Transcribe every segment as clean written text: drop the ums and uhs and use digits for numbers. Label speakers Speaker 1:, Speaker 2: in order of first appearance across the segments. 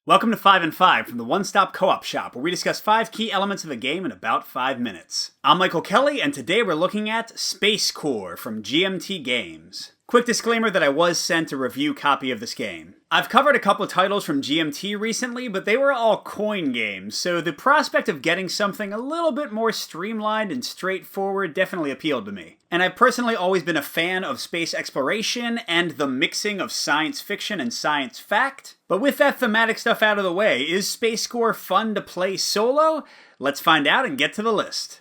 Speaker 1: Welcome to 5 and 5 from the One-Stop Co-op Shop, where we discuss 5 key elements of a game in about 5 minutes. I'm Michael Kelly, and today we're looking at SpaceCorp from GMT Games. Quick disclaimer that I was sent a review copy of this game. I've covered a couple of titles from GMT recently, but they were all coin games, so the prospect of getting something a little bit more streamlined and straightforward definitely appealed to me. And I've personally always been a fan of space exploration and the mixing of science fiction and science fact. But with that thematic stuff out of the way, is SpaceCorp fun to play solo? Let's find out and get to the list.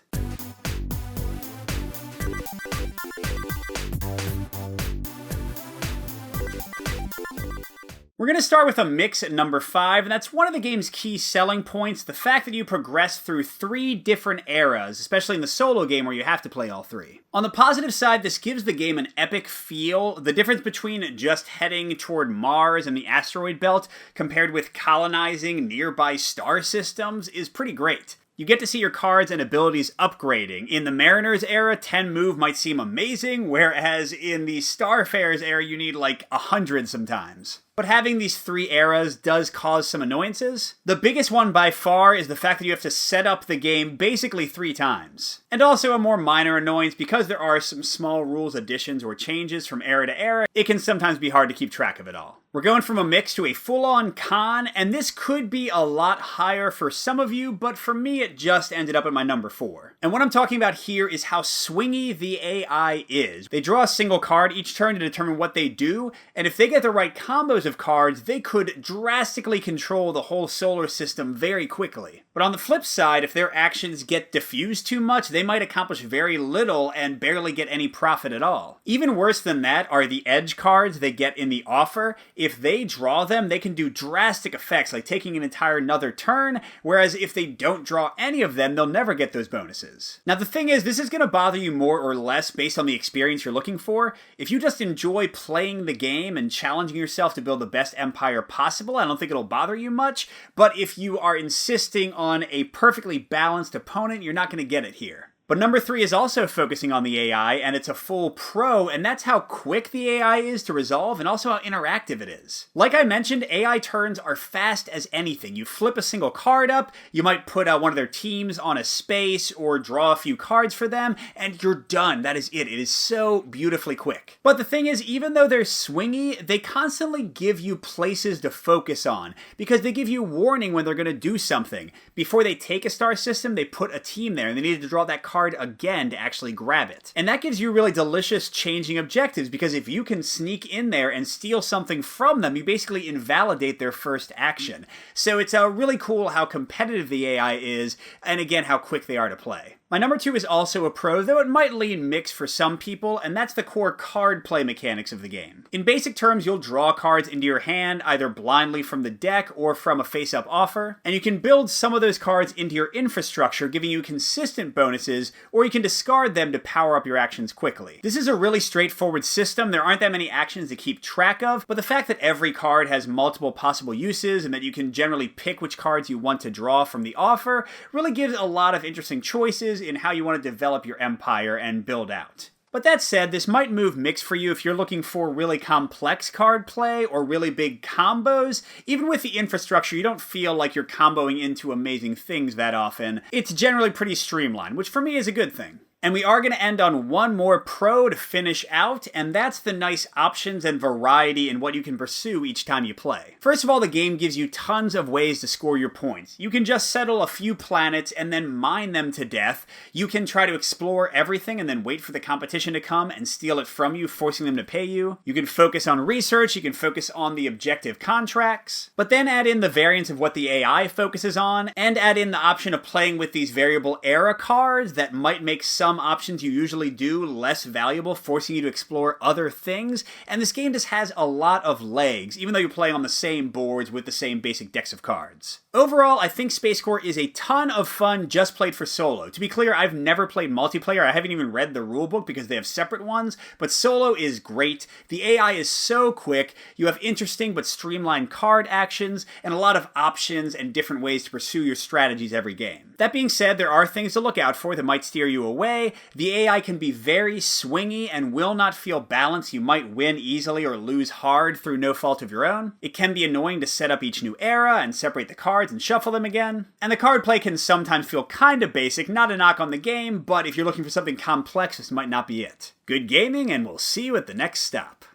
Speaker 1: We're going to start with a mix at number 5, and that's one of the game's key selling points, the fact that you progress through 3 different eras, especially in the solo game where you have to play all 3. On the positive side, this gives the game an epic feel. The difference between just heading toward Mars and the asteroid belt compared with colonizing nearby star systems is pretty great. You get to see your cards and abilities upgrading. In the Mariners era, 10 move might seem amazing, whereas in the Starfarers era, you need like 100 sometimes. But having these 3 eras does cause some annoyances. The biggest one by far is the fact that you have to set up the game basically 3 times. And also a more minor annoyance, because there are some small rules additions or changes from era to era, it can sometimes be hard to keep track of it all. We're going from a mix to a full-on con, and this could be a lot higher for some of you, but for me it just ended up at my number 4. And what I'm talking about here is how swingy the AI is. They draw a single card each turn to determine what they do, and if they get the right combos of cards, they could drastically control the whole solar system very quickly. But on the flip side, if their actions get diffused too much, they might accomplish very little and barely get any profit at all. Even worse than that are the edge cards they get in the offer. If they draw them, they can do drastic effects, like taking an entire another turn, whereas if they don't draw any of them, they'll never get those bonuses. Now the thing is, this is going to bother you more or less based on the experience you're looking for. If you just enjoy playing the game and challenging yourself to build the best empire possible, I don't think it'll bother you much, but if you are insisting on a perfectly balanced opponent, you're not going to get it here. But number 3 is also focusing on the AI, and it's a full pro, and that's how quick the AI is to resolve and also how interactive it is. Like I mentioned, AI turns are fast as anything. You flip a single card up, you might put one of their teams on a space or draw a few cards for them, and you're done. That is it. It is so beautifully quick. But the thing is, even though they're swingy, they constantly give you places to focus on, because they give you warning when they're going to do something. Before they take a star system, they put a team there, and they need to draw that card again to actually grab it. And that gives you really delicious changing objectives, because if you can sneak in there and steal something from them, you basically invalidate their first action. So it's really cool how competitive the AI is, and again, how quick they are to play. My number 2 is also a pro, though it might lean mixed for some people, and that's the core card play mechanics of the game. In basic terms, you'll draw cards into your hand, either blindly from the deck or from a face-up offer, and you can build some of those cards into your infrastructure, giving you consistent bonuses, or you can discard them to power up your actions quickly. This is a really straightforward system. There aren't that many actions to keep track of, but the fact that every card has multiple possible uses and that you can generally pick which cards you want to draw from the offer really gives a lot of interesting choices in how you want to develop your empire and build out. But that said, this might move mixed for you if you're looking for really complex card play or really big combos. Even with the infrastructure, you don't feel like you're comboing into amazing things that often. It's generally pretty streamlined, which for me is a good thing. And we are going to end on one more pro to finish out, and that's the nice options and variety in what you can pursue each time you play. First of all, the game gives you tons of ways to score your points. You can just settle a few planets and then mine them to death. You can try to explore everything and then wait for the competition to come and steal it from you, forcing them to pay you. You can focus on research, you can focus on the objective contracts, but then add in the variance of what the AI focuses on, and add in the option of playing with these variable era cards that might make some options you usually do less valuable, forcing you to explore other things, and this game just has a lot of legs, even though you're playing on the same boards with the same basic decks of cards. Overall, I think SpaceCorp is a ton of fun just played for solo. To be clear, I've never played multiplayer. I haven't even read the rulebook because they have separate ones, but solo is great. The AI is so quick, you have interesting but streamlined card actions, and a lot of options and different ways to pursue your strategies every game. That being said, there are things to look out for that might steer you away. The AI can be very swingy and will not feel balanced. You might win easily or lose hard through no fault of your own. It can be annoying to set up each new era and separate the cards and shuffle them again. And the card play can sometimes feel kind of basic, not a knock on the game, but if you're looking for something complex, this might not be it. Good gaming, and we'll see you at the next stop.